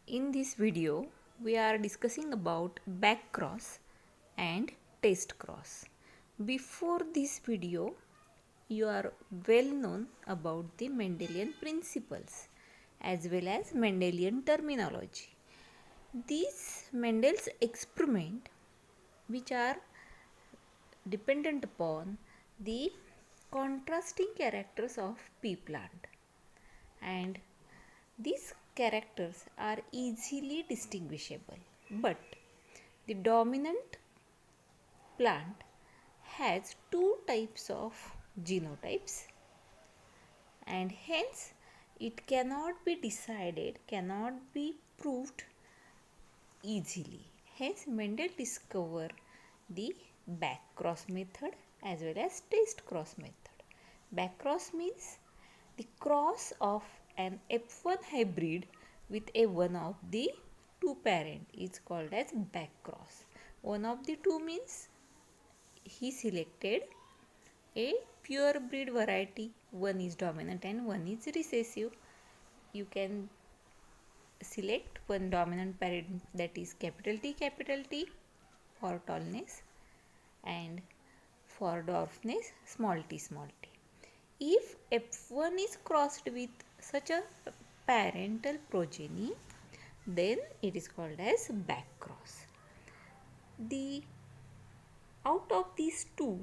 In this video, we are discussing about back cross and test cross. Before this video, you are well known about the Mendelian principles as well as Mendelian terminology. These Mendel's experiment, which are dependent upon the contrasting characters of pea plant, and these characters are easily distinguishable, but the dominant plant has two types of genotypes, and hence it cannot be decided, cannot be proved easily. Hence Mendel discovered the back cross method as well as test cross method. Back cross means the cross of an F1 hybrid with a one of the two parent is called as back cross. One of the two means he selected a pure breed variety. One is dominant and one is recessive. You can select one dominant parent, that is capital T for tallness, and for dwarfness small t. If F1 is crossed with such a parental progeny, then it is called as back cross. The out of these two,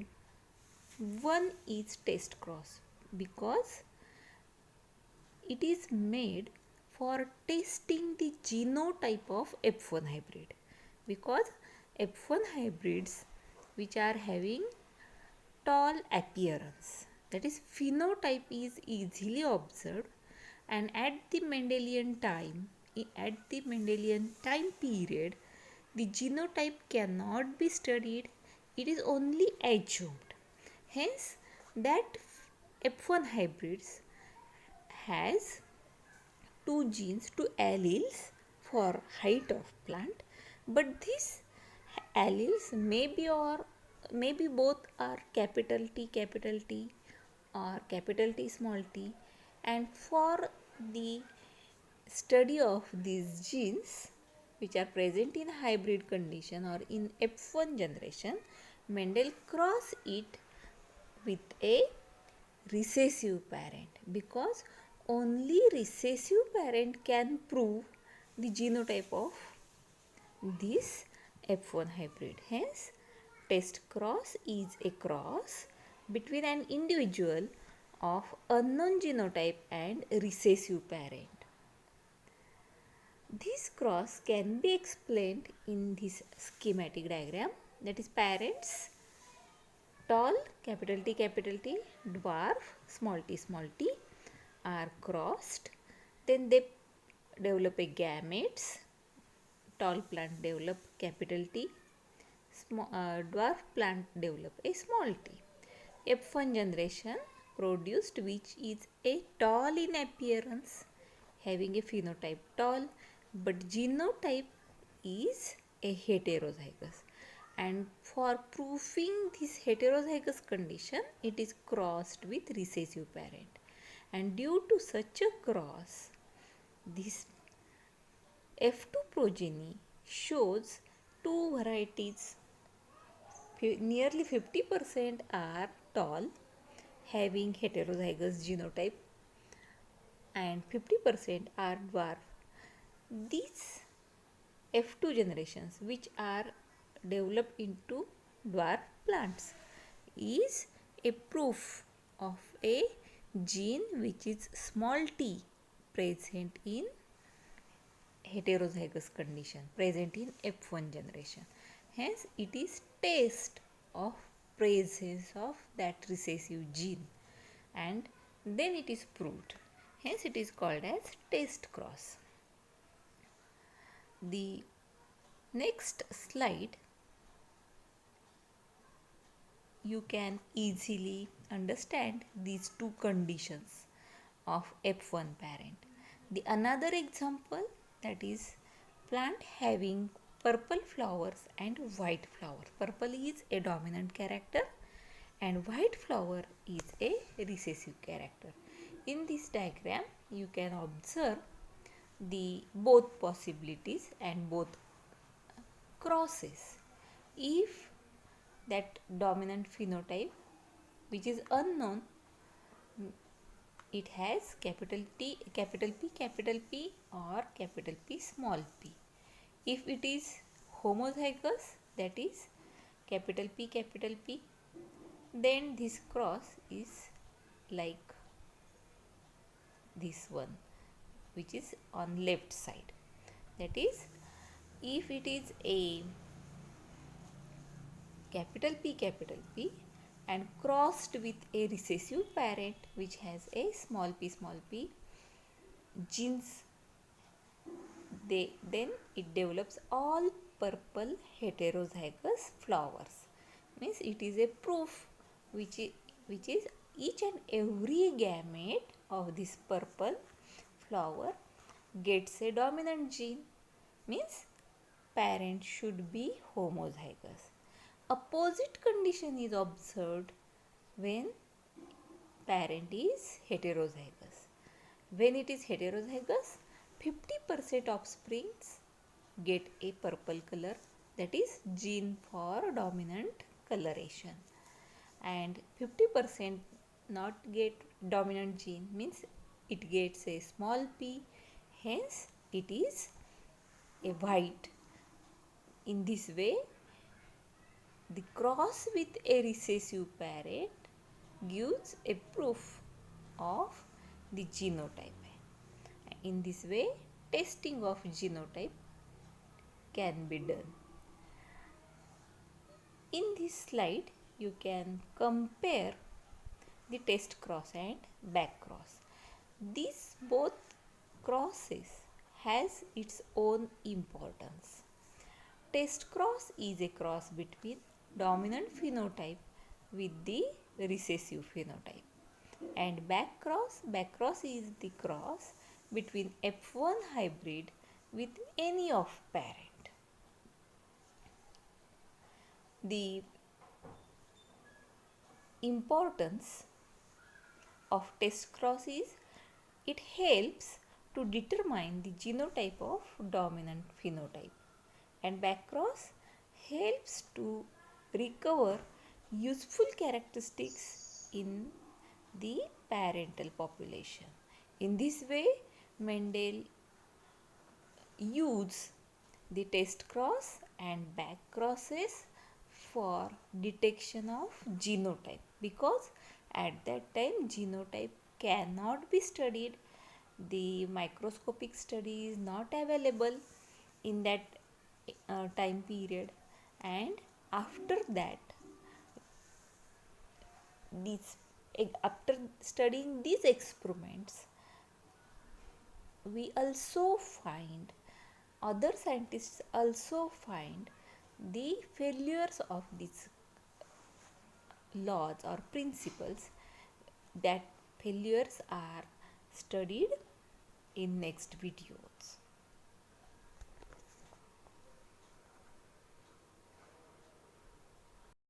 one is test cross because it is made for testing the genotype of F1 hybrid, because F1 hybrids which are having tall appearance, that is phenotype is easily observed, and at the Mendelian time period the genotype cannot be studied, it is only assumed. Hence that F1 hybrids has two genes, two alleles for height of plant, but these alleles may be both are capital T or capital T small t, and for the study of these genes which are present in hybrid condition or in F1 generation, Mendel cross it with a recessive parent, because only recessive parent can prove the genotype of this F1 hybrid. Hence, test cross is a cross between an individual of unknown genotype and recessive parent. This cross can be explained in this schematic diagram, that is parents tall capital T, dwarf small t are crossed, then they develop a gametes. Tall plant develop capital T, dwarf plant develop a small t. F1 generation produced which is a tall in appearance, having a phenotype tall, but genotype is a heterozygous, and for proving this heterozygous condition it is crossed with recessive parent, and due to such a cross this F2 progeny shows two varieties. Nearly 50% are tall, having heterozygous genotype, and 50% are dwarf. These F2 generations, which are developed into dwarf plants, is a proof of a gene which is small t present in heterozygous condition, present in F1 generation. Hence it is test of presence of that recessive gene, and then it is proved. Hence it is called as test cross. The next slide you can easily understand these two conditions of F1 parent. The another example, that is plant having purple flowers and white flower. Purple is a dominant character and white flower is a recessive character. In this diagram you can observe the both possibilities and both crosses. If that dominant phenotype which is unknown, it has capital T, capital P or capital P small p. If it is homozygous, that is capital P, then this cross is like this one, which is on left side. That is, if it is a capital P and crossed with a recessive parent which has a small p genes, then it develops all purple heterozygous flowers. Means it is a proof which is each and every gamete of this purple flower gets a dominant gene. Means parent should be homozygous. Opposite condition is observed when parent is heterozygous. When it is heterozygous, 50% offsprings get a purple color, that is gene for dominant coloration, and 50% not get dominant gene, means it gets a small p, hence it is a white. In this way, the cross with a recessive parent gives a proof of the genotype. In this way, testing of genotype can be done. In this slide, you can compare the test cross and back cross. These both crosses has its own importance. Test cross is a cross between dominant phenotype with the recessive phenotype, and back cross is the cross between F1 hybrid with any of parent. The importance of test cross is it helps to determine the genotype of dominant phenotype, and back cross helps to recover useful characteristics in the parental population. In this way, Mendel used the test cross and back crosses for detection of genotype, because at that time genotype cannot be studied. The microscopic study is not available in that time period, and after that, after studying these experiments, we also find, other scientists also find the failures of these laws or principles. That failures are studied in next videos.